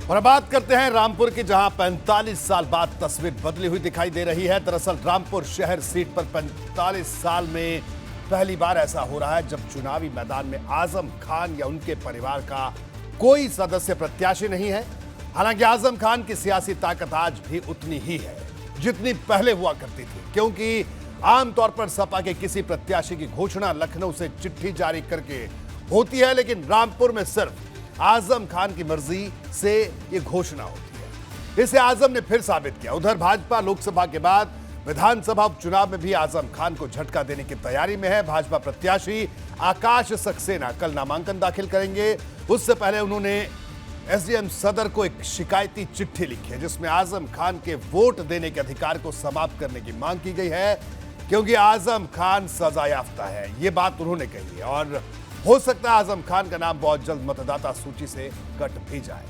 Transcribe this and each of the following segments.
और अब बात करते हैं रामपुर की, जहां 45 साल बाद तस्वीर बदली हुई दिखाई दे रही है। दरअसल रामपुर शहर सीट पर 45 साल में पहली बार ऐसा हो रहा है जब चुनावी मैदान में आजम खान या उनके परिवार का कोई सदस्य प्रत्याशी नहीं है। हालांकि आजम खान की सियासी ताकत आज भी उतनी ही है जितनी पहले हुआ करती थी, क्योंकि आमतौर पर सपा के किसी प्रत्याशी की घोषणा लखनऊ से चिट्ठी जारी करके होती है, लेकिन रामपुर में सिर्फ आजम खान की मर्जी से यह घोषणा होती है। इसे आजम ने फिर साबित किया। उधर भाजपा लोकसभा के बाद विधानसभा उपचुनाव में भी आजम खान को झटका देने की तैयारी में है। भाजपा प्रत्याशी आकाश सक्सेना कल नामांकन दाखिल करेंगे। उससे पहले उन्होंने एसडीएम सदर को एक शिकायती चिट्ठी लिखी है जिसमें आजम खान के वोट देने के अधिकार को समाप्त करने की मांग की गई है, क्योंकि आजम खान सजायाफ्ता है। ये बात उन्होंने कही है और हो सकता है आजम खान का नाम बहुत जल्द मतदाता सूची से कट भी जाए।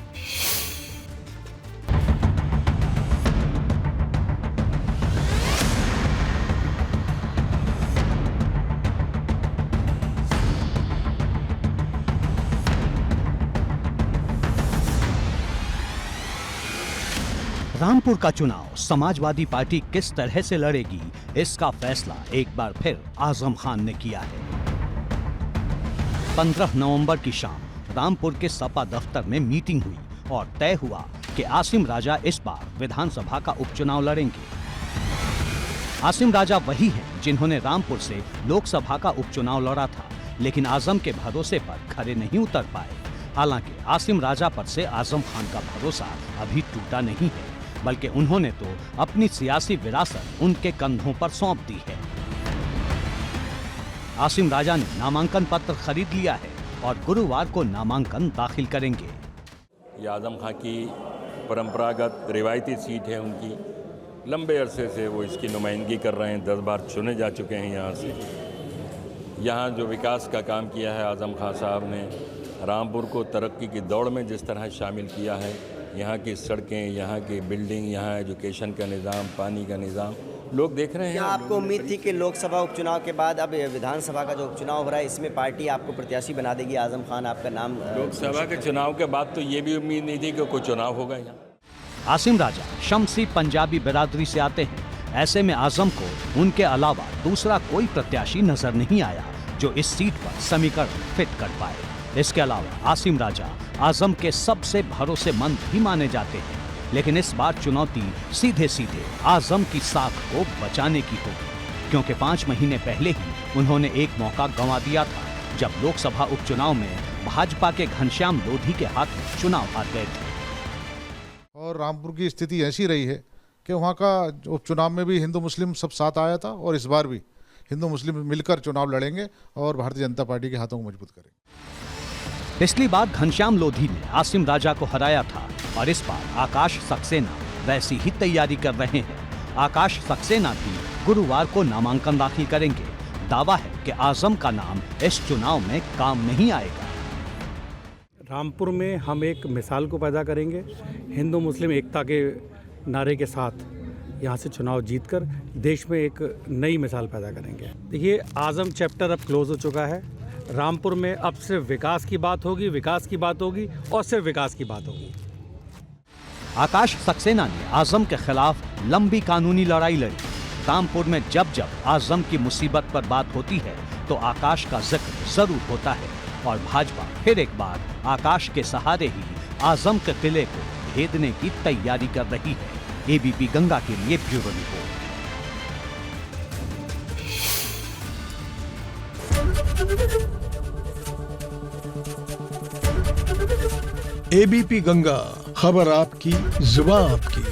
रामपुर का चुनाव समाजवादी पार्टी किस तरह से लड़ेगी, इसका फैसला एक बार फिर आजम खान ने किया है। 15 नवंबर की शाम रामपुर के सपा दफ्तर में मीटिंग हुई और तय हुआ कि आसिम राजा इस बार विधानसभा का उपचुनाव लड़ेंगे। आसिम राजा वही हैं जिन्होंने रामपुर से लोकसभा का उपचुनाव लड़ा था, लेकिन आजम के भरोसे पर खरे नहीं उतर पाए। हालांकि आसिम राजा पर से आजम खान का भरोसा अभी टूटा नहीं है, बल्कि उन्होंने तो अपनी सियासी विरासत उनके कंधों पर सौंप दी है। आसिम राजा ने नामांकन पत्र खरीद लिया है और गुरुवार को नामांकन दाखिल करेंगे। ये आजम खान की परंपरागत रिवायती सीट है उनकी। लंबे अरसे से वो इसकी नुमाइंदगी कर रहे हैं, 10 बार चुने जा चुके हैं यहाँ से। यहाँ जो विकास का काम किया है आजम खान साहब ने, रामपुर को तरक्की की दौड़ में जिस तरह शामिल किया है, यहाँ की सड़कें, यहाँ की बिल्डिंग, यहाँ एजुकेशन का निज़ाम, पानी का निज़ाम, लोग देख रहे हैं। क्या आपको उम्मीद थी कि लोकसभा उपचुनाव के बाद अब विधानसभा का जो उपचुनाव हो रहा है इसमें पार्टी आपको प्रत्याशी बना देगी, आजम खान आपका नाम? लोकसभा के चुनाव के बाद तो ये भी उम्मीद नहीं थी कि कोई चुनाव होगा यहाँ। आसिम राजा शमसी पंजाबी बिरादरी से आते हैं। ऐसे में आजम को उनके अलावा दूसरा कोई प्रत्याशी नजर नहीं आया जो इस सीट पर समीकरण फिट कर पाए। इसके अलावा आसिम राजा आजम के सबसे भरोसेमंद भी माने जाते हैं, लेकिन इस बार चुनौती सीधे सीधे आजम की साख को बचाने की होगी, क्योंकि 5 महीने पहले ही उन्होंने एक मौका गंवा दिया था जब लोकसभा उपचुनाव में भाजपा के घनश्याम लोधी के हाथ में चुनाव हार गए थे। और रामपुर की स्थिति ऐसी रही है कि वहाँ का उपचुनाव में भी हिंदू मुस्लिम सब साथ आया था और इस बार भी हिंदू मुस्लिम मिलकर चुनाव लड़ेंगे और भारतीय जनता पार्टी के हाथों को मजबूत करेंगे। पिछली बार घनश्याम लोधी ने आसिम राजा को हराया था और इस बार आकाश सक्सेना वैसी ही तैयारी कर रहे हैं। आकाश सक्सेना भी गुरुवार को नामांकन दाखिल करेंगे। दावा है कि आजम का नाम इस चुनाव में काम नहीं आएगा। रामपुर में हम एक मिसाल को पैदा करेंगे। हिंदू मुस्लिम एकता के नारे के साथ यहाँ से चुनाव जीतकर देश में एक नई मिसाल पैदा करेंगे। देखिए, आजम चैप्टर अब क्लोज हो चुका है। रामपुर में अब सिर्फ विकास की बात होगी, विकास की बात होगी और सिर्फ विकास की बात होगी। आकाश सक्सेना ने आजम के खिलाफ लंबी कानूनी लड़ाई लड़ी। रामपुर में जब जब आजम की मुसीबत पर बात होती है तो आकाश का जिक्र जरूर होता है और भाजपा फिर एक बार आकाश के सहारे ही आजम के किले को भेदने की तैयारी कर रही है। एबीपी गंगा के लिए ब्यूरो रिपोर्ट। एबीपी गंगा, खबर आपकी, जुबान आपकी।